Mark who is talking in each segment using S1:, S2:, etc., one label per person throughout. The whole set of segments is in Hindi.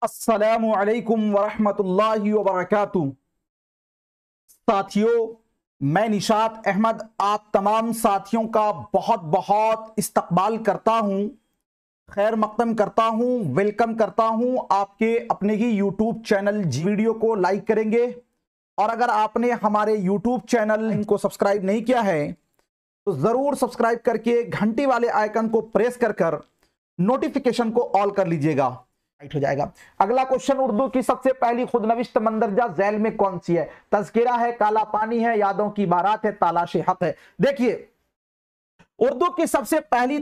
S1: अस्सलामु अलैकुम वरहमतुल्लाहि वबरकातुहू। साथियों, मैं निशात अहमद आप तमाम साथियों का बहुत बहुत इस्तकबाल करता हूं, खैर मकदम करता हूं, वेलकम करता हूं आपके अपने ही यूट्यूब चैनल। वीडियो को लाइक करेंगे और अगर आपने हमारे यूट्यूब चैनल को सब्सक्राइब नहीं किया है तो जरूर सब्सक्राइब करके घंटी वाले आइकन को प्रेस कर नोटिफिकेशन को ऑल कर लीजिएगा। राइट हो जाएगा। अगला क्वेश्चन, उर्दू की सबसे पहली खुदनविश्त मंदरजा झैल में कौन सी है? तज़किरा है, काला पानी है, यादों की बारात है, तालाशे हक है। देखिए, उर्दू की सबसे पहली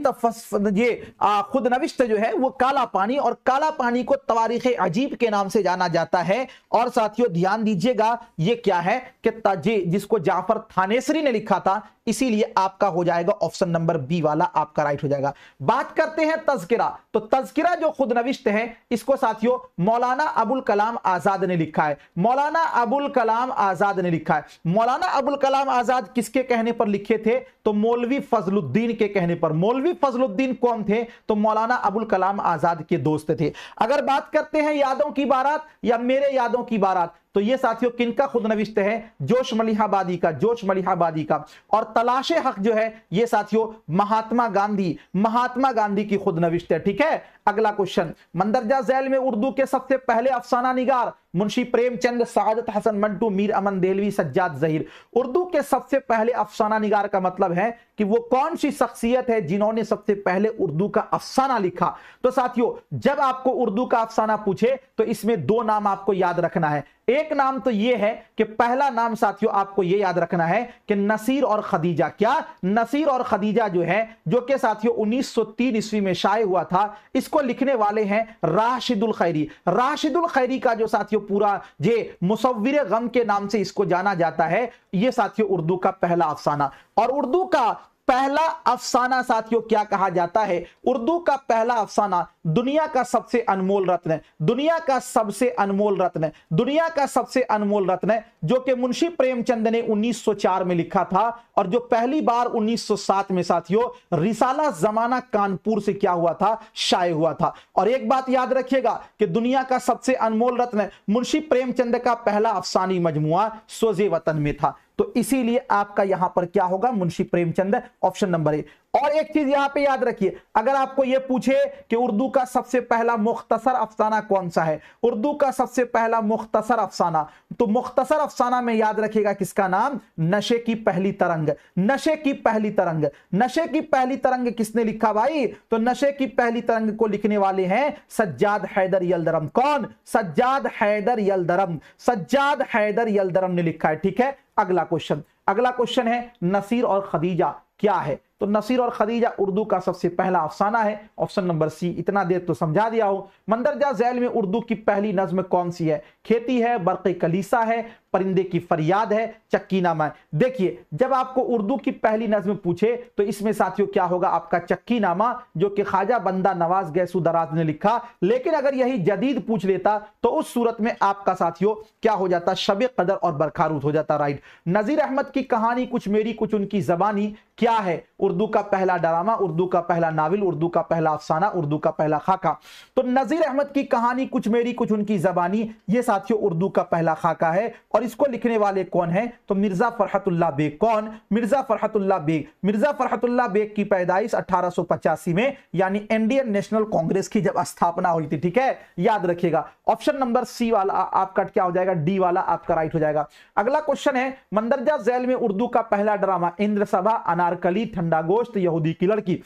S1: खुदनविश्त जो है वो काला पानी, और काला पानी को तवारीख अजीब के नाम से जाना जाता है। और साथियों ध्यान दीजिएगा, ये क्या है कि जिसको जाफर थानेसरी ने लिखा था, इसीलिए आपका हो जाएगा ऑप्शन नंबर बी वाला आपका राइट हो जाएगा। बात करते हैं तज़किरा, तो तज़किरा जो खुदनविश्त है इसको साथियों मौलाना अबुल कलाम आजाद ने लिखा है। मौलाना अबुल कलाम आजाद ने लिखा है। मौलाना अबुल कलाम आजाद किसके कहने पर लिखे थे? तो मौलवी फजलुद्दीन के कहने पर। मौलवी फजलुद्दीन कौन थे? तो मौलाना अबुल कलाम आजाद के दोस्त थे। अगर बात करते हैं यादों की बारात या मेरे यादों की बारात, तो ये साथियों किनका खुदनविश्त है? जोश मलिहाबादी का, जोश मलिहाबादी का। और तलाशे हक जो है ये साथियों महात्मा गांधी की खुदनविश्त है। ठीक है। अगला क्वेश्चन, मंदरजा झैल में उर्दू के सबसे पहले अफसाना निगार मुंशी प्रेमचंद, सादत हसन मंटू, मीर अमन देहलवी, सज्जाद जहीर। उर्दू के सबसे पहले अफसाना निगार का मतलब है कि वो कौन सी शख्सियत है जिन्होंने सबसे पहले उर्दू का अफसाना लिखा। तो साथियों जब आपको उर्दू का अफसाना पूछे तो इसमें दो नाम आपको याद रखना है। एक नाम तो यह है कि पहला नाम साथियों आपको यह याद रखना है कि नसीर और खदीजा। क्या? नसीर और खदीजा जो है, जो कि साथियों 1903 ईस्वी में शाये हुआ था, इसको लिखने वाले हैं राशिदुल खैरी। राशिदुल खैरी का जो साथियों पूरा जे मुसव्विर गम के नाम से इसको जाना जाता है, यह साथियों उर्दू का पहला अफसाना। और उर्दू का पहला अफसाना साथियों क्या कहा जाता है? उर्दू का पहला अफसाना दुनिया का सबसे अनमोल रत्न, दुनिया का सबसे अनमोल रत्न, दुनिया का सबसे अनमोल रत्न, जो कि मुंशी प्रेमचंद ने 1904 में लिखा था और जो पहली बार 1907 में साथियों रिसाला जमाना कानपुर से क्या हुआ था? शाये हुआ था। और एक बात याद रखिएगा कि दुनिया का सबसे अनमोल रत्न मुंशी प्रेमचंद का पहला अफसानी मजमुआ सोजे वतन में था। तो इसीलिए आपका यहां पर क्या होगा? Munshi Premchand, option number A. और एक चीज यहां पे याद रखिए, अगर आपको यह पूछे कि उर्दू का सबसे पहला मुख्तसर अफसाना कौन सा है, उर्दू का सबसे पहला मुख्तसर अफसाना, तो मुख्तसर अफसाना में याद रखिएगा किसका नाम? नशे की पहली तरंग। नशे की पहली तरंग, नशे की पहली तरंग किसने लिखा भाई? तो नशे की पहली तरंग को लिखने वाले हैं सज्जाद हैदर यलदरम। कौन? सज्जाद हैदर यलदरम। सज्जाद हैदर यलदरम ने लिखा है। ठीक है। अगला क्वेश्चन है नसीर और खदीजा क्या है? तो नसीर और खदीजा उर्दू का सबसे पहला अफसाना है, ऑप्शन नंबर सी। इतना देर तो समझा दिया हो। मंदरजा झैल में उर्दू की पहली नज्म कौन सी है? खेती है, बरक़े कलीसा है, परिंदे की फरियाद है, चक्कीनामा है। देखिए, जब आपको उर्दू की पहली नज्म पूछे तो इसमें साथियों क्या होगा? आपका चक्कीनामा, जो कि ख्वाजा बंदा नवाज गैसू दराज ने लिखा। लेकिन अगर यही जदीद पूछ लेता तो उस सूरत में आपका साथियों क्या हो जाता? शब कदर और बरखारूत हो जाता। राइट। नजीर अहमद की कहानी कुछ मेरी कुछ उनकी जबानी क्या है? उर्दू का पहला ड्रामा, उर्दू का पहला नावल, उर्दू का पहला अफसाना, उर्दू का पहला खाका। तो नजीर अहमद की कहानी कुछ मेरी कुछ उनकी जबानी, ये साथियों उर्दू का पहला खाका है। और इसको लिखने वाले कौन है? तो मिर्जा फरहतुल्लाह बेग। कौन? मिर्जा फरहतुल्लाह बेग। मिर्जा फरहतुल्लाह बेग की पैदाइश 1885 में, यानी इंडियन नेशनल कांग्रेस की जब स्थापना हुई थी। ठीक है, याद रखिएगा। ऑप्शन नंबर सी वाला आपका क्या हो जाएगा? डी वाला आपका राइट हो जाएगा। अगला क्वेश्चन है मंदरजा झैल में उर्दू का पहला ड्रामा इंद्र सभा, अनारकली, ठंडा गोश्त, यहूदी की लड़की।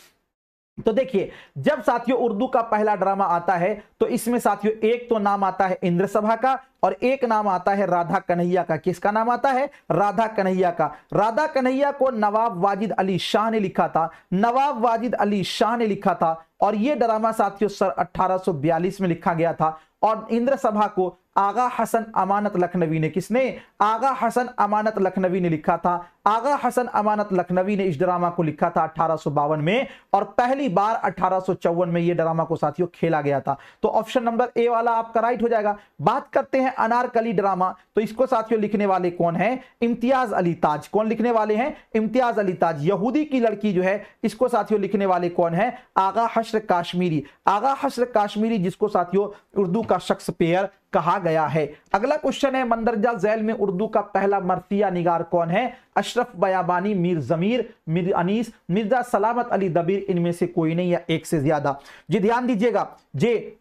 S1: तो देखिए, जब साथियों उर्दू का पहला ड्रामा आता है तो इसमें साथियों एक तो नाम आता है इंद्र सभा का और एक नाम आता है राधा कन्हैया का। किसका नाम आता है? राधा कन्हैया का। राधा कन्हैया को नवाब वाजिद अली शाह ने लिखा था। नवाब वाजिद अली शाह ने लिखा था और यह ड्रामा साथियों 1842 में लिखा गया था। और इंद्र सभा को आगा हसन अमानत लखनवी ने, किसने? आगा हसन अमानत लखनवी ने लिखा था। आगा हसन अमानत लखनवी ने इस ड्रामा को लिखा था 1852 में और पहली बार 1854 में यह ड्रामा को साथियों खेला गया था। तो ऑप्शन नंबर ए वाला आपका राइट हो जाएगा। बात करते हैं अनारकली ड्रामा, तो इसको साथियों लिखने वाले कौन है? इम्तियाज अली ताज। कौन लिखने वाले हैं? इम्तियाज अली ताज। यहूदी की लड़की जो है इसको साथियों लिखने वाले कौन है? आगा हश्र काश्मीरी। आगा हश्र काश्मीरी, जिसको साथियों उर्दू का का शेक्सपियर कहा गया है। अगला क्वेश्चन है, मंदरजा झैल में उर्दू का पहला मरसिया निगार कौन है? अशरफ बयाबानी, मीर जमीर, मीर अनीस, मिर्जा सलामत अली दबीर, इनमें से कोई नहीं या एक से ज्यादा। जी ध्यान दीजिएगा, जे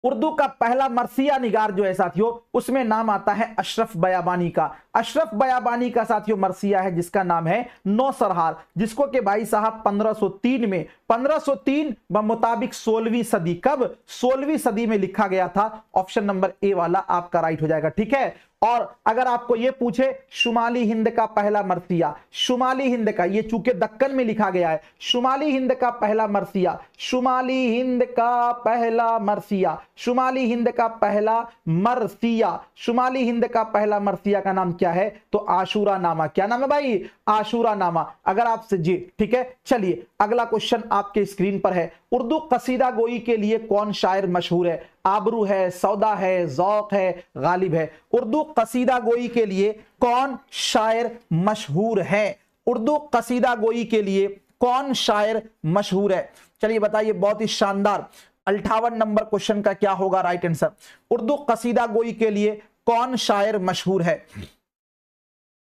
S1: उर्दू का पहला मरसिया निगार जो है साथियों, उसमें नाम आता है अशरफ बयाबानी का। अशरफ बयाबानी का साथियों मरसिया है जिसका नाम है नौसरहार, जिसको के भाई साहब 1503 में, 1503 मुताबिक 16वीं सदी, कब? 16वीं सदी में लिखा गया था। ऑप्शन नंबर ए वाला आपका राइट हो जाएगा, ठीक है। और अगर आपको यह पूछे शुमाली हिंद का पहला मरसिया, शुमाली हिंद का, ये चूंकि दक्कन में लिखा गया है, शुमाली हिंद का पहला मरसिया, शुमाली हिंद का पहला मरसिया, शुमाली हिंद का पहला मरसिया, शुमाली हिंद का पहला मरसिया का नाम क्या है? तो आशूरा नामा। क्या नाम है भाई? आशूरा नामा। अगर आपसे जी, ठीक है। चलिए अगला क्वेश्चन आपके स्क्रीन पर है, उर्दू कसीदा गोई के लिए कौन शायर मशहूर है? आबरू है, सौदा है, ज़ौक़ है, गालिब है। उर्दू कसीदा गोई के लिए कौन शायर मशहूर है? उर्दू कसीदा गोई के लिए कौन शायर मशहूर है? चलिए बताइए, बहुत ही शानदार। 58 नंबर क्वेश्चन का क्या होगा राइट आंसर? उर्दू कसीदा गोई के लिए कौन शायर मशहूर है?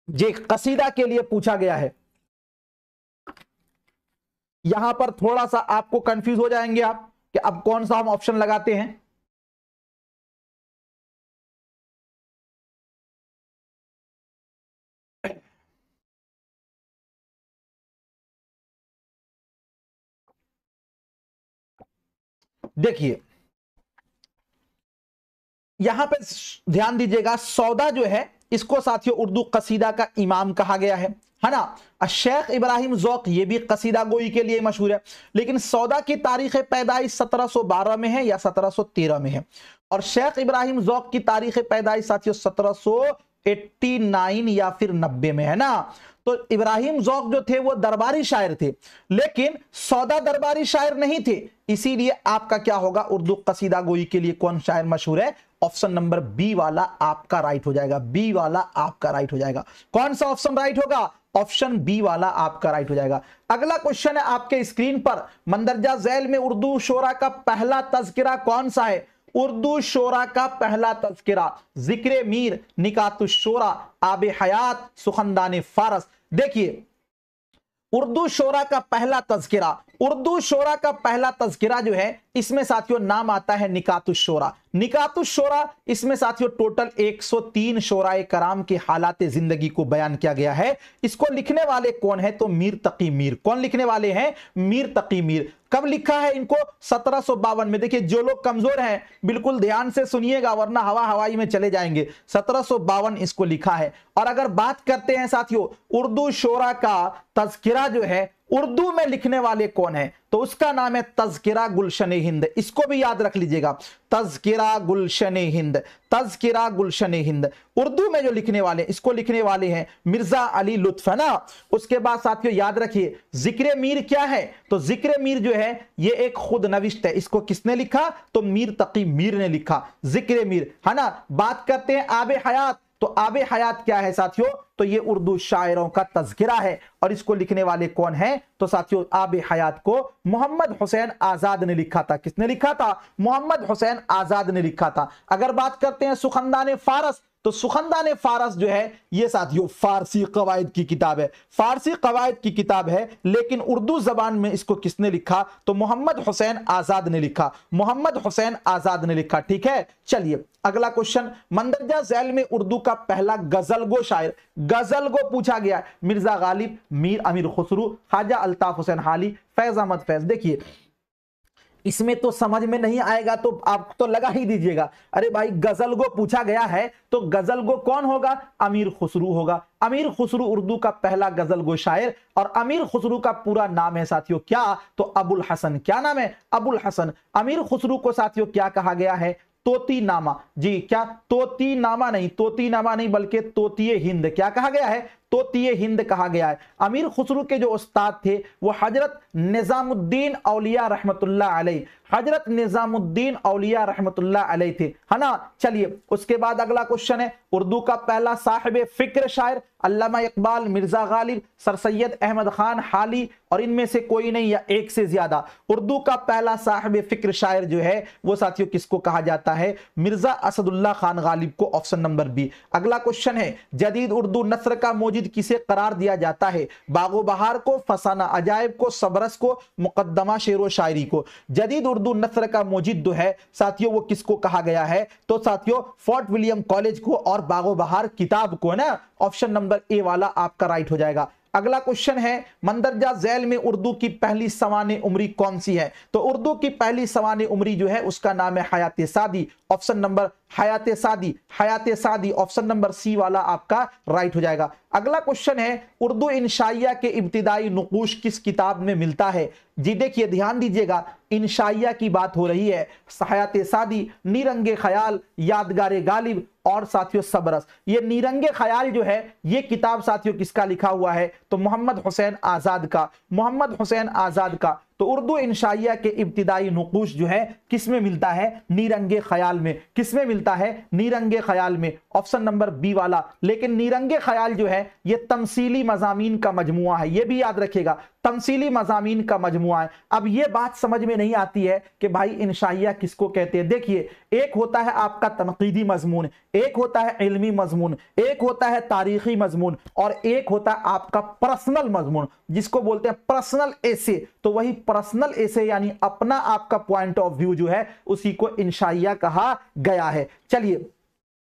S1: जे कसीदा के लिए पूछा गया है। यहां पर थोड़ा सा आपको कंफ्यूज हो जाएंगे आप कि अब कौन सा हम ऑप्शन लगाते हैं। देखिए यहां पे ध्यान दीजिएगा, सौदा जो है इसको साथियों उर्दू कसीदा का इमाम कहा गया है ना। शेख इब्राहिम ज़ौक़ ये भी कसीदा गोई के लिए मशहूर है, लेकिन सौदा की तारीख पैदाइश 1712 में है या 1713 में है, और शेख इब्राहिम ज़ौक़ की तारीख पैदाइश साथियों 1789 या फिर 90 में है ना। तो इब्राहिम ज़ौक़ जो थे वो दरबारी शायर थे, लेकिन सौदा दरबारी शायर नहीं थे। इसीलिए आपका क्या होगा, उर्दू कसीदा गोई के लिए कौन शायर मशहूर है? ऑप्शन नंबर बी वाला आपका राइट हो जाएगा, बी वाला आपका राइट हो जाएगा। कौन सा ऑप्शन राइट होगा? ऑप्शन बी वाला आपका राइट हो जाएगा। अगला क्वेश्चन है आपके स्क्रीन पर, मंदरजा झैल में उर्दू शोरा का पहला तज़किरा कौन सा है? उर्दू शोरा का पहला तज़किरा, जिक्र मीर, निकातुश्शोरा, आबे हयात, सुखनदान फारस। देखिए उर्दू शोरा का पहला तज़किरा, उर्दू शोरा का पहला तज़किरा जो है इसमें साथियों नाम आता है निकातुश्शोरा। निकातुश्शोरा इसमें साथियों टोटल 103 शोराए कराम के हालात जिंदगी को बयान किया गया है। इसको लिखने वाले कौन है? तो मीर तकी मीर। कौन लिखने वाले हैं? मीर तकी मीर। कब लिखा है इनको? 1752 में। देखिए जो लोग कमजोर हैं बिल्कुल ध्यान से सुनिएगा वरना हवा हवाई में चले जाएंगे। 1752 इसको लिखा है। और अगर बात करते हैं साथियों उर्दू शोरा का तज़किरा जो है उर्दू में लिखने वाले कौन है, तो उसका नाम है तज़किरा गुलशन हिंद। इसको भी याद रख लीजिएगा, तज़किरा गुलशन हिंद, तज़किरा गुलशन हिंद। उर्दू में जो लिखने वाले, इसको लिखने वाले हैं मिर्जा अली लुत्फ, है ना। उसके बाद साथियों याद रखिए जिक्र मीर क्या है, तो जिक्र मीर जो है ये एक खुद नविश्त है। इसको किसने लिखा? तो मीर तकी मीर ने लिखा जिक्र मीर, है ना। बात करते हैं आबे हयात, तो आबे हयात क्या है साथियों? तो ये उर्दू शायरों का तज़किरा है, और इसको लिखने वाले कौन है? तो साथियों आबे हयात को मोहम्मद हुसैन आजाद ने लिखा था। किसने लिखा था? मोहम्मद हुसैन आजाद ने लिखा था। अगर बात करते हैं सुखनदान फारस, तो सुखनदान फारस जो है ये साथियों फारसी कवायद की किताब है, फारसी कवायद की किताब है, लेकिन उर्दू जबान में इसको किसने लिखा? तो मोहम्मद हुसैन आजाद ने लिखा, मोहम्मद हुसैन आजाद ने लिखा। ठीक है, चलिए अगला क्वेश्चन, मंदरजा झैल में उर्दू का पहला गजलगो शायर, गजलगो पूछा गया, मिर्जा गालिब, मीर अमीर खुसरू, ख्वाजा अल्ताफ हुसैन हाली, फैज अहमद फैज। देखिए इसमें तो समझ में नहीं आएगा तो आप तो लगा ही दीजिएगा, अरे भाई गजलगो पूछा गया है तो गजलगो कौन होगा? अमीर खुसरू होगा। अमीर खुसरू उर्दू का पहला गजलगो शायर, और अमीर खुसरू का पूरा नाम है साथियों क्या? तो अबुल हसन। क्या नाम है? अबुल हसन। अमीर खुसरू को साथियों क्या कहा गया है? तोती नामा। जी क्या? तोती नामा नहीं, तोती नामा नहीं बल्कि तोतिए हिंद। क्या कहा गया है? तोतिए हिंद कहा गया है। अमीर खुसरो के जो उस्ताद थे वो हजरत निजामुद्दीन औलिया रहमतुल्लाह अलैह, हजरत निजामुद्दीन औलिया रहमतुल्लाह अलैह थे, है ना। चलिए उसके बाद अगला क्वेश्चन है, उर्दू का पहला साहिब फिक्र शायर अल्लामा इकबाल, मिर्जा गालिब, सर सैयद अहमद खान हाली और इनमें से कोई नहीं या एक से ज्यादा। उर्दू का पहला साहिब फिक्र शायर जो है वो साथियों किसको कहा जाता है? मिर्जा असदुल्ला खान गालिब को, ऑप्शन नंबर बी। अगला क्वेश्चन है, जदीद उर्दू नस्र का मौजिद किसे करार दिया जाता है? बागो बहार को, फसाना अजायब को, सबरस को, मुकद्दमा शेरो शायरी को। जदीद उर्दू नस्र का मौजिद जो है साथियों वो किसको कहा गया है? तो साथियों फोर्ट विलियम कॉलेज को और बागो बहार किताब को, ना। ऑप्शन नंबर ए वाला आपका राइट हो जाएगा। अगला क्वेश्चन है, मंदरजा झैल में उर्दू की पहली सवाने उमरी कौन सी है? तो उर्दू की पहली सवाने उमरी जो है उसका नाम है हयात सादी, ऑप्शन नंबर हयात सादी, हयात सादी, ऑप्शन नंबर सी वाला आपका राइट हो जाएगा। अगला क्वेश्चन है, उर्दू इंशाइया के इब्तिदाई नुकूश किस किताब में मिलता है? जी देखिए ध्यान दीजिएगा, इंशाइया की बात हो रही है। हयात सादी, नीरंगे ख्याल, यादगारे गालिब और साथियों सबरस। ये नीरंगे ख्याल जो है ये किताब साथियों किसका लिखा हुआ है? तो मोहम्मद हुसैन आजाद का, मोहम्मद हुसैन आजाद का। तो उर्दू इंशाइया के इब्तिदाई नुकूश जो है किस में मिलता है? नीरंगे ख्याल में। किस में मिलता है? नीरंगे ख्याल में, ऑप्शन नंबर बी वाला। लेकिन नीरंगे ख्याल जो है ये तमसीली मजामीन का मजमुआ है, ये भी याद रखिएगा, तमसीली मजामीन का मजमुआ है। अब ये बात समझ में नहीं आती है कि भाई इंशाइया किसको कहते हैं। देखिए, एक होता है आपका तनकीदी मजमून, एक होता है इल्मी मजमून, एक होता है तारीखी मजमून और एक होता है आपका पर्सनल मजमून जिसको बोलते हैं पर्सनल एसे। तो वही पर्सनल एसे यानी अपना आपका पॉइंट ऑफ व्यू जो है उसी को इंशाइया कहा गया है। चलिए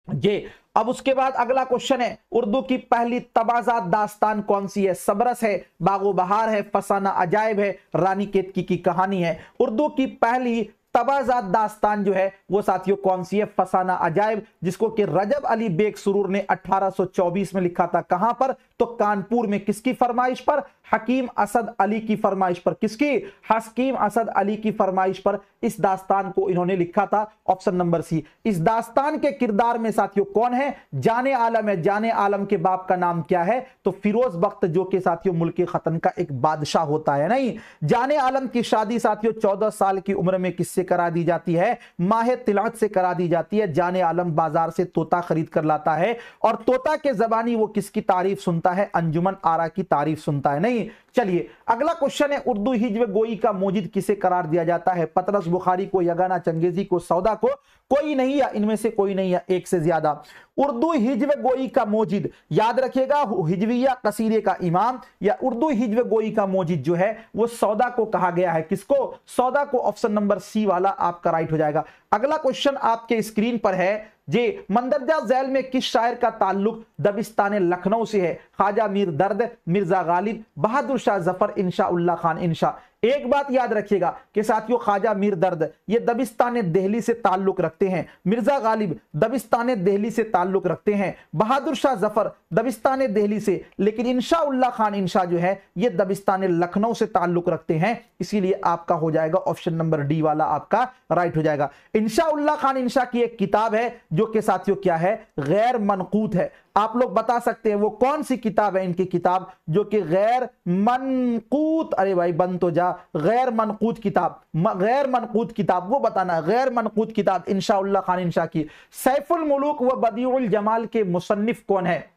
S1: ये अब उसके बाद अगला क्वेश्चन है, उर्दू की पहली तबाजात दास्तान कौन सी है? सबरस है, बागो बहार है, फसाना अजायब है, रानी केतकी की कहानी है। उर्दू की पहली तबाजात दास्तान जो है वो साथियों कौन सी है? फसाना अजायब, जिसको कि रजब अली बेग सुरूर ने 1824 में लिखा था। कहां पर? तो कानपुर में। किसकी फरमाइश पर? हकीम असद अली की फरमाइश पर। किसकी? हकीम असद अली की फरमाइश पर इस दास्तान को इन्होंने लिखा था, ऑप्शन नंबर सी। इस दास्तान के किरदार में साथियों कौन है? जाने आलम है। जाने आलम के बाप का नाम क्या है? तो फिरोज बख्त, जो कि साथियों मुल्क खतन का एक बादशाह होता है। नहीं, जाने आलम की शादी साथियों 14 साल की उम्र में किससे करा दी जाती है? माहे तिलात से करा दी जाती है। जाने आलम बाजार से तोता खरीद कर लाता है और तोता के जबानी वो किसकी तारीफ सुनता है? अंजुमन आरा की तारीफ सुनता है। नहीं, चलिए अगला क्वेश्चन है, उर्दू हिज्व गोई का मौजिद किसे करार दिया जाता है? पतरस बुखारी को, यगाना चंगेजी को, सौदा को, कोई नहीं या इनमें से कोई नहीं या एक से ज्यादा। उर्दू हिज्व गोई का मौजिद याद रखिएगा, हिजविया कसीरे का इमाम या उर्दू हिज्व गोई का मौजिद जो है वो सौदा को कहा गया है। किसको? सौदा को, ऑप्शन नंबर सी वाला आपका राइट हो जाएगा। अगला क्वेश्चन आपके स्क्रीन पर है, जे मंदरजा झैल में किस शायर का ताल्लुक दबिस्तान लखनऊ से है? ख्वाजा मीर दर्द, मिर्जा गालिब, बहादुर शाह जफर, इंशा उल्लाह खान इंशा। एक बात याद रखिएगा कि साथियों ख्वाजा मीर दर्द ये दबिस्तान दिल्ली से ताल्लुक रखते हैं, मिर्जा गालिब दबिस्तान दिल्ली से ताल्लुक रखते हैं, बहादुर शाह जफर दबिस्तान दिल्ली से, लेकिन इंशा उल्लाह खान इंशा जो है ये दबिस्तान लखनऊ से ताल्लुक रखते हैं। इसीलिए आपका हो जाएगा ऑप्शन नंबर डी वाला आपका राइट हो जाएगा। इंशा उल्लाह खान इंशा की एक किताब है जो कि साथियों क्या है? गैर मनकूत है। आप लोग बता सकते हैं वो कौन सी किताब है इनकी किताब जो कि गैर मनकूत, अरे भाई बन तो जा, गैर मनकूत किताब, गैर मनकूत किताब वो बताना। गैर मनकूत किताब इंशा उल्लाह खान इंशा की। सैफुल मुलूक व बदीउल जमाल के मुसन्निफ कौन है?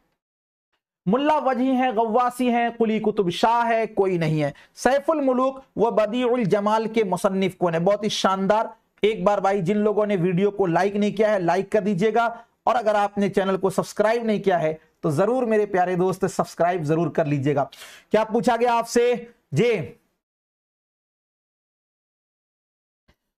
S1: मुल्ला वजी है, गव्वासी है, कुली कुतुब शाह है, कोई नहीं है। सैफुल मुलूक व बदीउल जमाल के मुसन्निफ कौन है? बहुत ही शानदार। एक बार भाई जिन लोगों ने वीडियो को लाइक नहीं किया है लाइक कर दीजिएगा और अगर आपने चैनल को सब्सक्राइब नहीं किया है तो जरूर मेरे प्यारे दोस्त सब्सक्राइब जरूर कर लीजिएगा। क्या पूछा गया आपसे? जे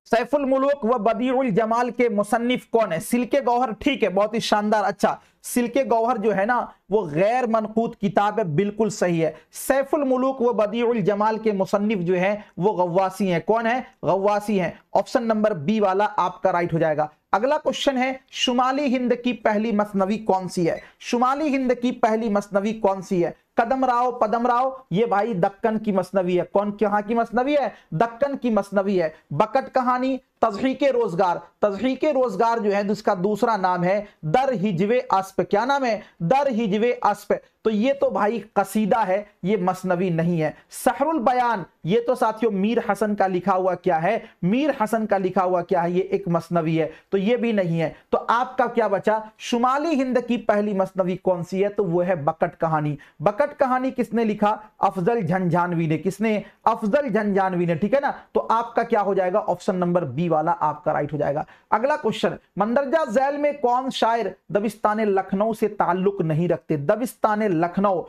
S1: सैफुल मुलूक व बदीउल जमाल के मुसन्निफ कौन है? सिल्के गौहर, ठीक है, बहुत ही शानदार। अच्छा, सिल्के गौहर जो है ना वो गैर मनकूत किताब है, बिल्कुल सही है। सैफुल मुलूक व बदीउल जमाल के मुसन्निफ जो है वो गव्वासी हैं। कौन है? गव्वासी हैं। ऑप्शन नंबर बी वाला आपका राइट हो जाएगा। अगला क्वेश्चन है, शुमाली हिंद की पहली मसनवी कौन सी है? शुमाली हिंद की पहली मसनवी कौन सी है? कदम राव पदम राव, ये भाई दक्कन की मसनवी है। कौन कहां की मसनवी है? दक्कन की मसनवी है। बकट कहानी, तज़हीके रोजगार, तज़हीके रोजगार जो है जिसका दूसरा नाम है दर हिजवे अस्प। क्या नाम है? दर हिजवे अस्प। तो ये तो भाई कसीदा है, ये मसनवी नहीं है। सहरुल बयान, ये तो साथियों मीर हसन का लिखा हुआ क्या है? मीर हसन का लिखा हुआ क्या है? ये एक मसनवी है, तो ये भी नहीं है। तो आपका क्या बचा? शुमाली हिंद की पहली मसनवी कौन सी है? तो वो है बकट कहानी। बकट कहानी किसने लिखा? अफजल झंझानवी ने। किसने? अफजल झंझानवी ने, ठीक है ना। तो आपका क्या हो जाएगा? ऑप्शन नंबर बी वाला आपका राइट हो जाएगा। अगला क्वेश्चन, मंदरजा झैल में कौन शायर दबिस्तान लखनऊ से ताल्लुक नहीं रखते? दबिस्तान लखनऊ,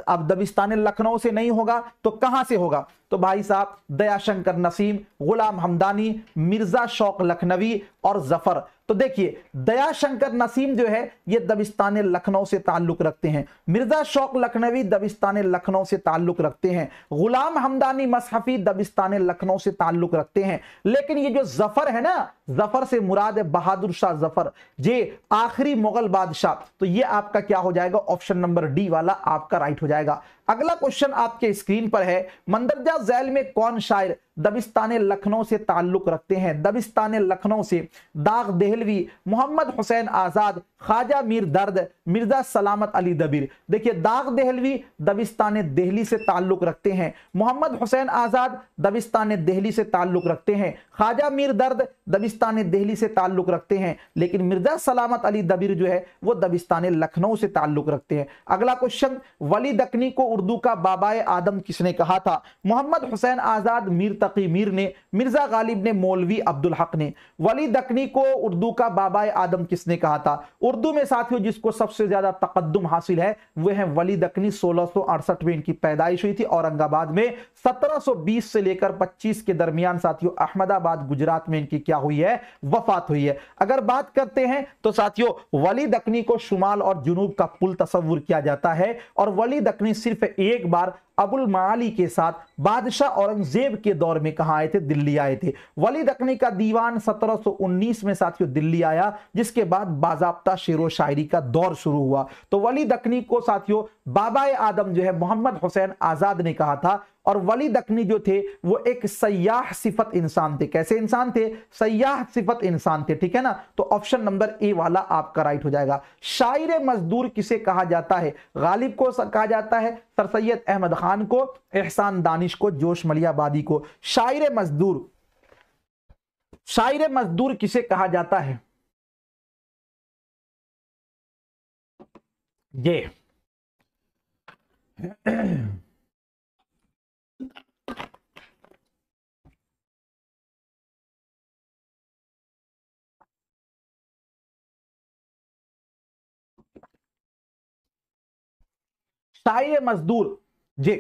S1: अब दबिस्तान लखनऊ से नहीं होगा तो कहां से होगा? तो भाई साहब दयाशंकर नसीम, गुलाम हमदानी, मिर्जा शौक लखनवी और जफर। तो देखिए दयाशंकर नसीम जो है ये दबिस्तान लखनऊ से ताल्लुक रखते हैं, मिर्जा शौक लखनवी दबिस्तान लखनऊ से ताल्लुक रखते हैं, गुलाम हमदानी मसहफी दबिस्तान लखनऊ से ताल्लुक रखते हैं। लेकिन ये जो जफर है ना, जफर से मुराद है बहादुर शाह जफर, जे आखिरी मुगल बादशाह। तो ये आपका क्या हो जाएगा? ऑप्शन नंबर डी वाला आपका राइट हो जाएगा। अगला क्वेश्चन आपके स्क्रीन पर है, मंदरजा झैल में कौन शायर दबिस्तान लखनऊ से ताल्लुक रखते हैं? दबिस्तान लखनऊ से दाग देहलवी, मोहम्मद हुसैन आजाद, ख्वाजा मीर दर्द, मिर्जा सलामत अली दबीर। देखिए दाग देहलवी दबिस्तान दिल्ली से ताल्लुक रखते हैं, मोहम्मद हुसैन आजाद दबिस्तान दिल्ली से ताल्लुक रखते हैं, ख्वाजा मीर दर्द दबिस्तान दिल्ली से ताल्लुक रखते हैं, लेकिन मिर्जा सलामत अली दबीर जो है वो दबिस्तान लखनऊ से ताल्लुक रखते हैं। अगला क्वेश्चन, वली दक्कनी को उर्दू का बाबाए आदम किसने कहा था? मोहम्मद हुसैन आजाद, मीर तकी मीर ने, मिर्जा गालिब ने, मौलवी अब्दुल हक ने। वली दक्कनी को उर्दू का बाबाए आदम किसने कहा था? उर्दू में साथियों जिसको सबसे ज्यादा तकद्दुम हासिल है वो है वली दक्कनी। 1668 में इनकी पैदाइश हुई थी औरंगाबाद में। 1720 से लेकर 25 के दरमियान साथियों अहमदाबाद गुजरात में इनकी क्या हुई है? वफात हुई है। अगर बात करते हैं तो साथियों वली दक्कनी को शुमाल और जुनूब का पुल तस्वुर किया जाता है, और वली दक्कनी सिर्फ एक बार अबुल माली के साथ बादशाह औरंगजेब के दौर में कहां आए थे? दिल्ली आए थे। वली दक्कनी का दीवान 1719 में साथियों दिल्ली आया, जिसके बाद बाज़ाब्ता शेरो शायरी का दौर शुरू हुआ। तो वली दक्कनी को साथियों बाबाए आदम जो है मोहम्मद हुसैन आजाद ने कहा था। और वली दक्कनी जो थे वो एक सयाह सिफत इंसान थे। कैसे इंसान थे? सयाह सिफत इंसान थे, ठीक है ना। तो ऑप्शन नंबर ए वाला आपका राइट हो जाएगा। शायर मजदूर किसे कहा जाता है? गालिब को कहा जाता है, सर सैयद अहमद खान को, एहसान दानिश को, जोश मलियाबादी को। शायर मजदूर, शायर मजदूर किसे कहा जाता है? ये शायर मजदूर जी,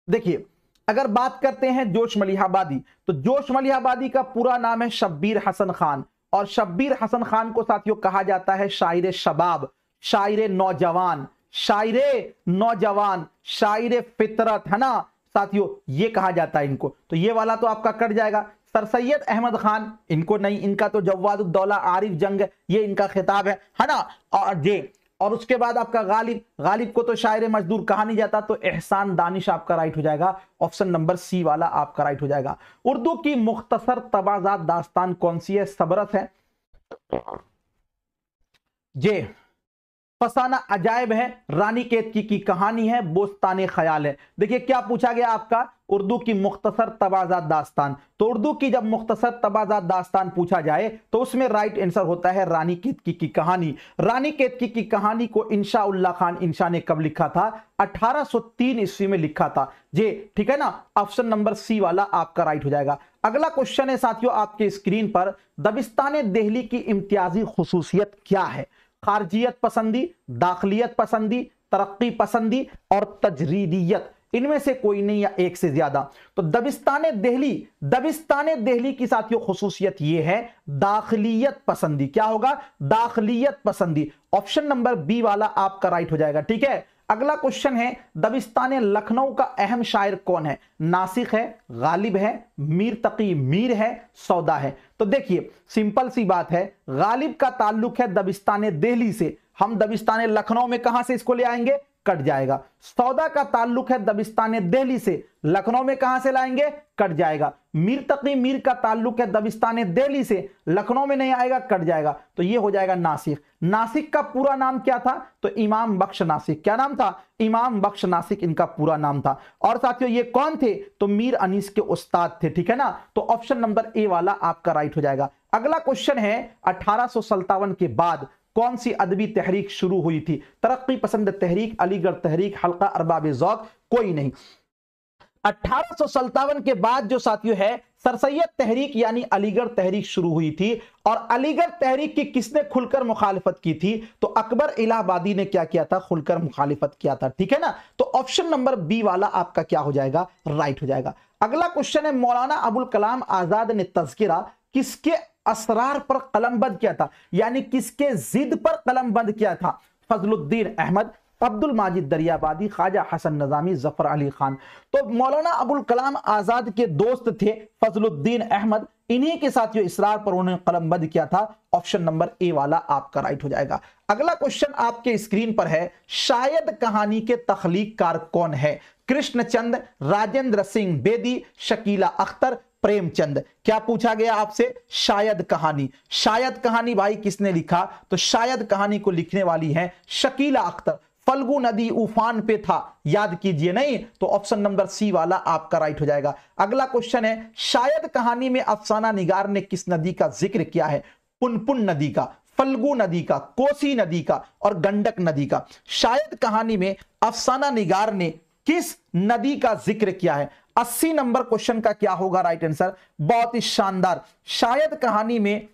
S1: देखिए अगर बात करते हैं जोश मलिहाबादी, तो जोश मलिहाबादी का पूरा नाम है शब्बीर हसन खान, और शब्बीर हसन खान को साथियों कहा जाता है शायर शबाब, शायर नौजवान, शायर नौजवान, शायर फितरत, है ना साथियों, ये कहा जाता है इनको। तो ये वाला तो आपका कट जाएगा। सर सैयद अहमद खान, इनको नहीं, इनका तो जव्वादुद्दौला आरिफ जंग ये इनका खिताब है ना। और ये, और उसके बाद आपका गालिब, गालिब को तो शायर मजदूर कहा नहीं जाता, तो एहसान दानिश आपका राइट हो जाएगा। ऑप्शन नंबर सी वाला आपका राइट हो जाएगा। उर्दू की मुख्तसर तबाजात दास्तान कौन सी है? सबरत है, ये फसाना अजायब है, रानी केतकी की कहानी है, बोस्ताने ख्याल है। देखिए क्या पूछा गया आपका? उर्दू की मुख्तसर तबाजात दास्तान। तो उर्दू की जब मुख्तसर तबाजात दास्तान पूछा जाए तो उसमें राइट आंसर होता है रानी केतकी की कहानी। रानी केतकी की कहानी को इंशा उल्लाह खान इंशा ने कब लिखा था? 1803 ईस्वी में लिखा था जी, ठीक है ना। ऑप्शन नंबर सी वाला आपका राइट हो जाएगा। अगला क्वेश्चन है साथियों आपके स्क्रीन पर, दबिस्तान दिल्ली की इम्तियाजी खुसूसियत क्या है? खारजियत पसंदी, दाखिलियत पसंदी, तरक्की पसंदी और तजरीदियत, इनमें से कोई नहीं या एक से ज्यादा। तो दबिस्तान दिल्ली की साथियों खुसूसियत यह है दाखिलियत पसंदी। क्या होगा? दाखिलियत पसंदी। ऑप्शन नंबर बी वाला आपका राइट हो जाएगा, ठीक है। अगला क्वेश्चन है, दबिस्तान लखनऊ का अहम शायर कौन है? नासिक है, गालिब है, मीर तकी मीर है, सौदा है। तो देखिए सिंपल सी बात है, गालिब का ताल्लुक है दबिस्तान दिल्ली से, हम दबिस्तान लखनऊ में कहां से इसको ले आएंगे, कट जाएगा। सौदा का ताल्लुक है दबिस्तान दिल्ली से, लखनऊ में कहां से लाएंगे, कट जाएगा। मीर तकी मीर का ताल्लुक है दबिस्तान दिल्ली से, लखनऊ में नहीं आएगा, कट जाएगा। तो ये हो जाएगा नासिक। नासिक का पूरा नाम क्या था, तो इमाम बख्श नासिक। क्या नाम था, इमाम बख्श नासिक इनका पूरा नाम था। और साथियों ये कौन थे, तो मीर अनीस के उस्ताद थे, ठीक है ना। तो ऑप्शन नंबर ए वाला आपका राइट हो जाएगा। अगला क्वेश्चन है 1857 के बाद कौन सी अदबी तहरीक शुरू हुई थी। तरक्की पसंद तहरीक, अलीगढ़ तहरीक, हल्का अरबाब ज़ौक़, कोई नहीं। 1857 के बाद जो साथियों है सर सैयद तहरीक यानी अलीगढ़ तहरीक शुरू हुई थी। और अलीगढ़ तहरीक की किसने खुलकर मुखालिफत की थी, तो अकबर इलाहाबादी ने क्या किया था, खुलकर मुखालिफत किया था, ठीक है ना। तो ऑप्शन नंबर बी वाला आपका क्या हो जाएगा, राइट हो जाएगा। अगला क्वेश्चन है मौलाना अबुल कलाम आजाद ने तज़किरा किसके असरार पर कलमबंद किया था, यानी किसके जिद पर कलमबंद किया था। फजलुद्दीन अहमद, अब्दुल माजिद दरियाबादी, ख्वाजा हसन नज़ामी, जफर अली खान। तो मौलाना अबुल कलाम आजाद के दोस्त थे फजलुद्दीन अहमद, इन्हीं के साथ जो इसरार पर उन्होंने कलमबंद किया था। ऑप्शन नंबर ए वाला आपका राइट हो जाएगा। अगला क्वेश्चन आपके स्क्रीन पर है, शायद कहानी के तख्लीककार कौन है। कृष्णचंद, राजेंद्र सिंह बेदी, शकीला अख्तर, प्रेमचंद। क्या पूछा गया आपसे, शायद कहानी। शायद कहानी भाई किसने लिखा, तो शायद कहानी को लिखने वाली है शकीला अख्तर। फल्गु नदी उफान पे था, याद कीजिए, नहीं तो ऑप्शन नंबर सी वाला आपका राइट हो जाएगा। अगला क्वेश्चन है, शायद कहानी में अफसाना निगार ने किस नदी का जिक्र किया है। पुनपुन नदी का, फल्गु नदी का, कोसी नदी का और गंडक नदी का। शायद कहानी में अफसाना निगार ने किस नदी का जिक्र किया है। 80 नंबर क्वेश्चन का क्या होगा राइट आंसर, बहुत ही शानदार। शायद कहानी में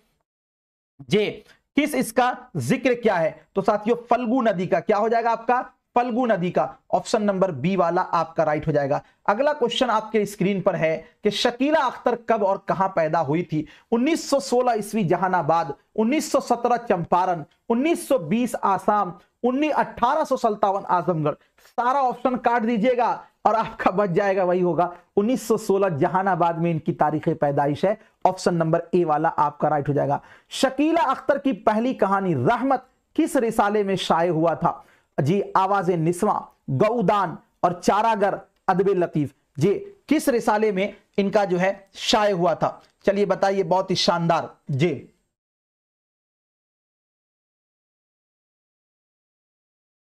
S1: जे किस इसका जिक्र क्या है, तो साथियों फल्गु नदी का। क्या हो जाएगा आपका, फल्गु नदी का। ऑप्शन नंबर बी वाला आपका राइट हो जाएगा। अगला क्वेश्चन आपके स्क्रीन पर है कि शकीला अख्तर कब और कहां पैदा हुई थी। 1916 ईस्वी जहानाबाद, 1917 चंपारण, 1920 आसाम, 1857 आजमगढ़। सारा ऑप्शन काट दीजिएगा और आपका बच जाएगा, वही होगा 1916 जहानाबाद में इनकी तारीख पैदाइश है। ऑप्शन नंबर ए वाला आपका राइट हो जाएगा। शकीला अख्तर की पहली कहानी रहमत किस रिसाले में शाये हुआ था, जी आवाज़े निस्वा, गौदान और चारागर अदबे लतीफ। जी किस रिसाले में इनका जो है शाये हुआ था, चलिए बताइए, बहुत ही शानदार। जी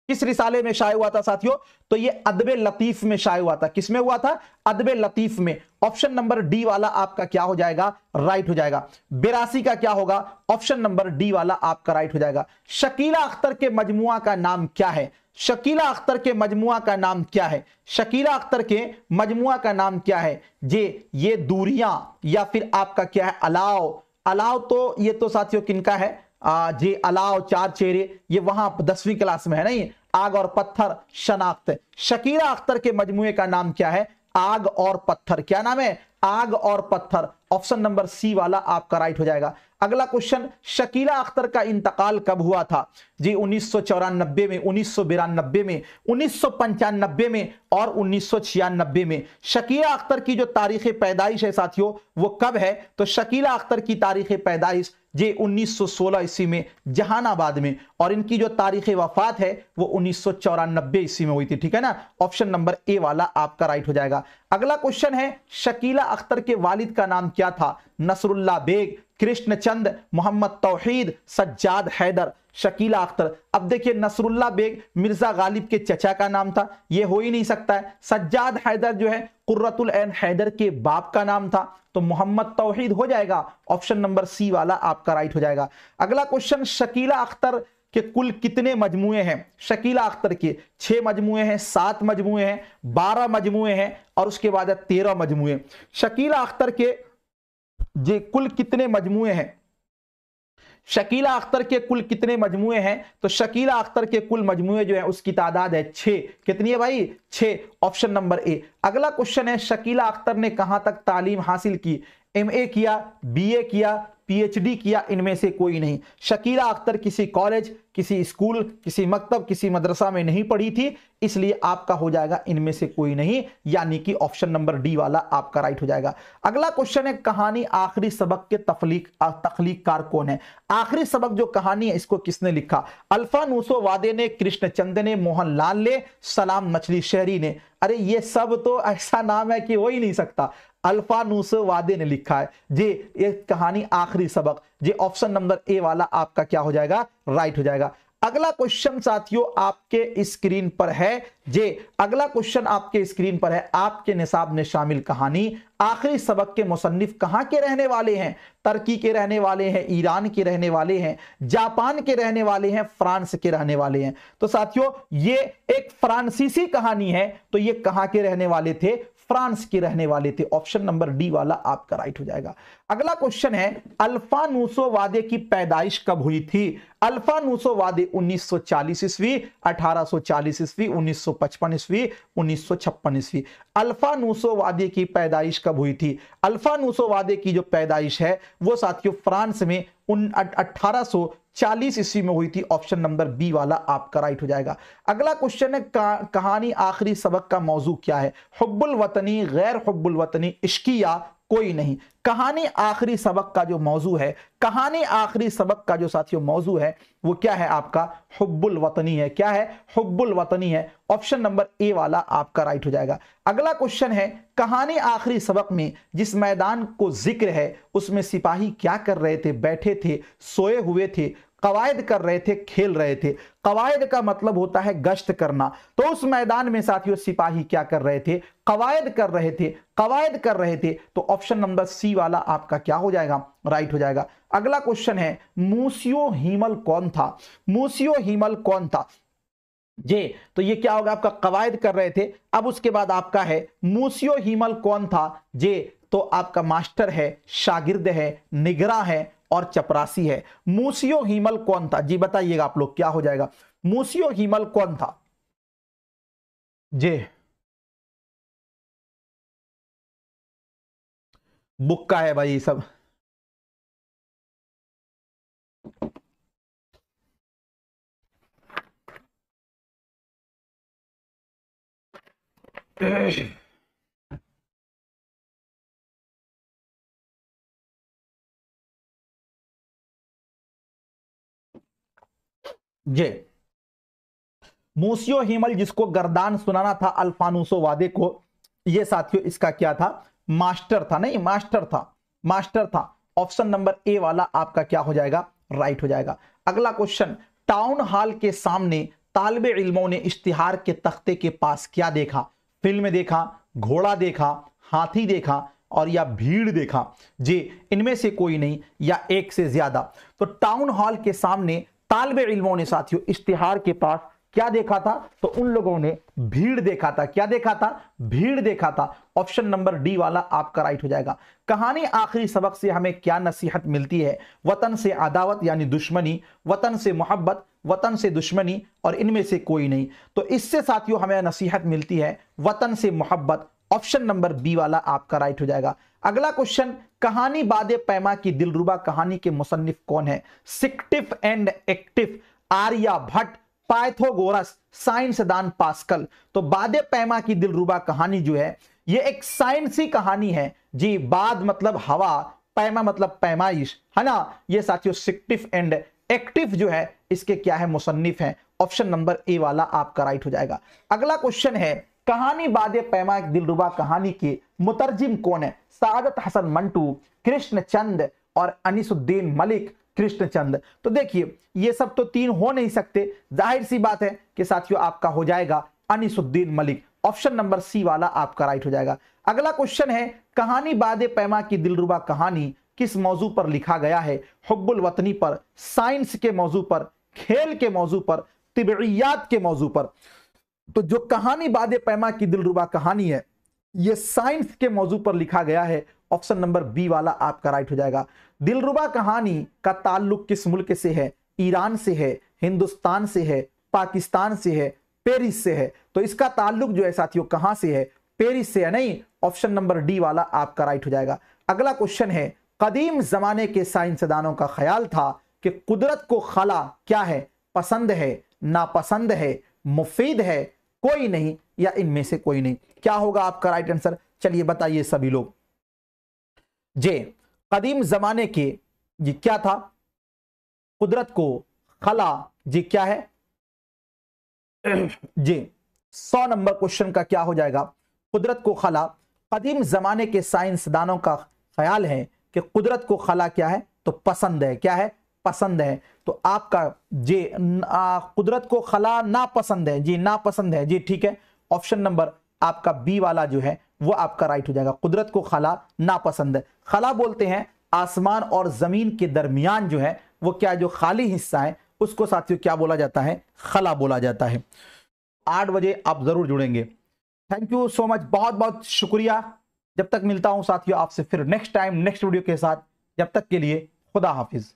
S1: किस रिसाले में शाये हुआ था साथियों, तो ये अदबे लतीफ में शाये हुआ था। किसमें हुआ था, अदबे लतीफ में। ऑप्शन नंबर डी वाला आपका क्या हो जाएगा, राइट हो जाएगा। 82 का क्या होगा, ऑप्शन नंबर डी वाला आपका राइट हो जाएगा। शकीला अख्तर के मजमुआ का नाम क्या है। शकीला अख्तर के मजमुआ का नाम क्या है, शकीला अख्तर के मजमुआ का नाम क्या है। जे ये दूरियां या फिर आपका क्या है, अलाव। अलाव तो ये तो साथियों किनका है, जे अलाव चार चेहरे, ये वहां 10वीं क्लास में है, नहीं। आग और पत्थर शनाख्त। शकीला अख्तर के मजमुए का नाम क्या है, आग और पत्थर। क्या नाम है, आग और पत्थर। ऑप्शन नंबर सी वाला आपका राइट हो जाएगा। अगला क्वेश्चन, शकीला अख्तर का इंतकाल कब हुआ था, जी 1994 में, 1992 में, 1995 में और 1996 में। शकीला अख्तर की जो तारीख पैदाइश है साथियों वो कब है, तो शकीला अख्तर की तारीख पैदाइश जी 1916 ईस्वी में जहानाबाद में, और इनकी जो तारीख वफात है वो 1994 ईस्वी में हुई थी, ठीक है ना। ऑप्शन नंबर ए वाला आपका राइट हो जाएगा। अगला क्वेश्चन है, शकीला अख्तर के वालिद का नाम क्या था। नसरुल्लाह बेग, कृष्णचंद, मोहम्मद तौहीद, सज्जाद हैदर। शकीला अख्तर, अब देखिए नसरुल्लाह बेग मिर्जा गालिब के चचा का नाम था, ये हो ही नहीं सकता है। सज्जाद हैदर जो है कुर्रतुल ऐन हैदर के बाप का नाम था, तो मोहम्मद तौहीद हो जाएगा। ऑप्शन नंबर सी वाला आपका राइट हो जाएगा। अगला क्वेश्चन, शकीला अख्तर के कुल कितने मजमुए हैं। शकीला अख्तर के 6 मजमुए हैं, 7 मजमुए हैं, 12 मजमुए हैं और उसके बाद 13 मजमुए। शकीला अख्तर के जे कुल कितने मजमुए हैं, शकीला अख्तर के कुल कितने मजमुए हैं, तो शकीला अख्तर के कुल मजमुए जो है उसकी तादाद है 6। कितनी है भाई, 6। Option number A. अगला क्वेश्चन है, शकीला अख्तर ने कहां तक तालीम हासिल की। MA किया, BA किया, PhD किया, इनमें से कोई नहीं। शकीला अख्तर किसी कॉलेज, किसी स्कूल, किसी मकतब, किसी मदरसा में नहीं पढ़ी थी। इसलिए आपका हो जाएगा इनमें से कोई नहीं, यानी कि ऑप्शन नंबर डी वाला आपका राइट हो जाएगा। अगला क्वेश्चन है, कहानी आखिरी सबक के तख्लीककार कौन है? आखिरी सबक जो कहानी है इसको किसने लिखा? अल्फानुसो वादे ने, कृष्णचंद ने, मोहनलाल ने, सलाम मछली शहरी ने। अरे ये सब तो ऐसा नाम है कि हो ही नहीं सकता। अल्फानुसो वादे ने लिखा है जी ये कहानी आखिरी सबक। जी ऑप्शन नंबर ए वाला आपका क्या हो जाएगा? राइट हो जाएगा। अगला क्वेश्चन साथियों आपके स्क्रीन पर है जे, अगला क्वेश्चन आपके स्क्रीन पर है, आपके निसाब में शामिल कहानी आखिरी सबक के मुसन्निफ कहां के रहने वाले हैं? तुर्की के रहने वाले हैं, ईरान के रहने वाले हैं, जापान के रहने वाले हैं, फ्रांस के रहने वाले हैं। तो साथियों ये एक फ्रांसीसी कहानी है, तो ये कहां के रहने वाले थे? फ्रांस के रहने वाले थे। ऑप्शन नंबर डी वाला आपका राइट हो जाएगा। अगला क्वेश्चन है, अल्फानुसो वादे की पैदाइश कब हुई थी? अल्फानुसो वादे 1940 ईस्वी, 1840 ईस्वी, 1955 ईस्वी, 1956 ईस्वी। अल्फानुसो वादे की पैदाइश कब हुई थी? अल्फानुसो वादे की जो पैदाइश है वो साथियों फ्रांस में 1840 ईस्वी में हुई थी। ऑप्शन नंबर बी वाला आपका राइट हो जाएगा। अगला क्वेश्चन है, कहानी आखिरी सबक का मौजू क्या है? हुब्बुल वतनी, गैर हुब्बुल वतनी, इश्किया, कोई नहीं। कहानी आखिरी सबक का जो मौजू है, कहानी आखिरी सबक का जो साथियों मौजू है वो क्या है आपका? हुब्बुल वतनी है। क्या है? हुब्बुल वतनी है। ऑप्शन नंबर ए वाला आपका राइट हो जाएगा। अगला क्वेश्चन है, कहानी आखिरी सबक में जिस मैदान को जिक्र है उसमें सिपाही क्या कर रहे थे? बैठे थे, सोए हुए थे, कवायद कर रहे थे, खेल रहे थे। कवायद का मतलब होता है गश्त करना, तो उस मैदान में साथियों सिपाही क्या कर रहे थे? कवायद कर रहे थे, कवायद कर रहे थे। तो ऑप्शन नंबर सी वाला आपका क्या हो जाएगा? राइट हो जाएगा। अगला क्वेश्चन है, मूसियो हीमल कौन था? मूसियो हीमल कौन था जे? तो ये क्या होगा आपका? कवायद कर रहे थे। अब उसके बाद आपका है मूसियो हीमल कौन था जे? तो आपका मास्टर है, शागिर्द है, निगरा है और चपरासी है। मूसियो हीमल कौन था जी? बताइएगा आप लोग क्या हो जाएगा? मूसियो हीमल कौन था जे? बुक का है भाई सब। जे मूसियो हीमल जिसको गर्दान सुनाना था अल्फानुसो वादे को, ये साथियों इसका क्या था? मास्टर था। नहीं, मास्टर था, मास्टर था। ऑप्शन नंबर ए वाला आपका क्या हो जाएगा? राइट हो जाएगा। अगला क्वेश्चन, टाउन हॉल के सामने तालिबे इल्मों ने इश्तिहार के तख्ते के पास क्या देखा? फिल्म देखा, घोड़ा देखा, हाथी देखा और या भीड़ देखा? जी इनमें से कोई नहीं या एक से ज्यादा। तो टाउन हॉल के सामने तालिबे इल्मों ने साथियों इश्तिहार के पास क्या देखा था? तो उन लोगों ने भीड़ देखा था। क्या देखा था? भीड़ देखा था। ऑप्शन नंबर डी वाला आपका राइट हो जाएगा। कहानी आखिरी सबक से हमें क्या नसीहत मिलती है? वतन से अदावत यानी दुश्मनी, वतन से मोहब्बत, वतन से दुश्मनी और इनमें से कोई नहीं। तो इससे साथियों हमें नसीहत मिलती है वतन से मोहब्बत। ऑप्शन नंबर बी वाला आपका राइट हो जाएगा। अगला क्वेश्चन, कहानी बादे पैमा की दिलरुबा कहानी के मुसन्निफ कौन है? सिक्टिव एंड एक्टिव, आर्यभट्ट, पाइथागोरस, साइंसदान पास्कल। तो बादे पैमा की दिलरुबा कहानी जो है ये एक साइंसी कहानी है जी। बाद मतलब हवा, पैमा मतलब पैमाइश, है ना। ये साथियों सिक्टिव एंड एक्टिव जो है इसके क्या है? मुसन्निफ है। ऑप्शन नंबर ए वाला आपका राइट हो जाएगा। अगला क्वेश्चन है, कहानी बादे पैमा दिलरुबा कहानी के मुतरजिम कौन है? सादत हसन मंटू, कृष्णचंद और अनीसुद्दीन मलिक। कृष्णचंद। तो देखिए ये सब तो तीन हो नहीं सकते, जाहिर सी बात है कि साथियों आपका हो जाएगा Anisuddin Malik. Option number C वाला आपका राइट हो जाएगा। अगला क्वेश्चन है, कहानी बादे पैमा की दिलरुबा कहानी किस मौजू पर लिखा गया है? हुब्बुल वतनी पर, साइंस के मौजू पर, खेल के मौजू पर, तिबइयात के मौजू पर। तो जो कहानी बादे पैमा की दिलरुबा कहानी है ये साइंस के मौजू पर लिखा गया है। ऑप्शन नंबर बी वाला आपका राइट हो जाएगा। दिलरुबा कहानी का ताल्लुक किस मुल्क से है? ईरान से है, हिंदुस्तान से है, पाकिस्तान से है, पेरिस से है। तो इसका ताल्लुक जो है साथियों कहां से है? पेरिस से है। नहीं, ऑप्शन नंबर डी वाला आपका राइट हो जाएगा। अगला क्वेश्चन है, कदीम जमाने के साइंसदानों का ख्याल था कि कुदरत को खला क्या है? पसंद है, नापसंद है, मुफीद है, कोई नहीं या इनमें से कोई नहीं। क्या होगा आपका राइट आंसर? चलिए बताइए सभी लोग। जे कदीम जमाने के ये क्या था? कुदरत को खला जी क्या है? जी 100 नंबर क्वेश्चन का क्या हो जाएगा? कुदरत को खला। कदीम जमाने के साइंसदानों का ख्याल है कि कुदरत को खला क्या है? तो पसंद है। क्या है? पसंद है। तो आपका जी कुदरत को खला नापसंद है। जी नापसंद है। जी ठीक है, ऑप्शन नंबर आपका बी वाला जो है वो आपका राइट हो जाएगा। कुदरत को खला नापसंद है। खला बोलते हैं आसमान और जमीन के दरमियान जो है वो क्या, जो खाली हिस्सा है उसको साथियों क्या बोला जाता है? खला बोला जाता है। 8 बजे आप जरूर जुड़ेंगे। थैंक यू सो मच, बहुत बहुत शुक्रिया। जब तक मिलता हूं साथियों आपसे फिर नेक्स्ट टाइम नेक्स्ट वीडियो के साथ, जब तक के लिए खुदा हाफिज।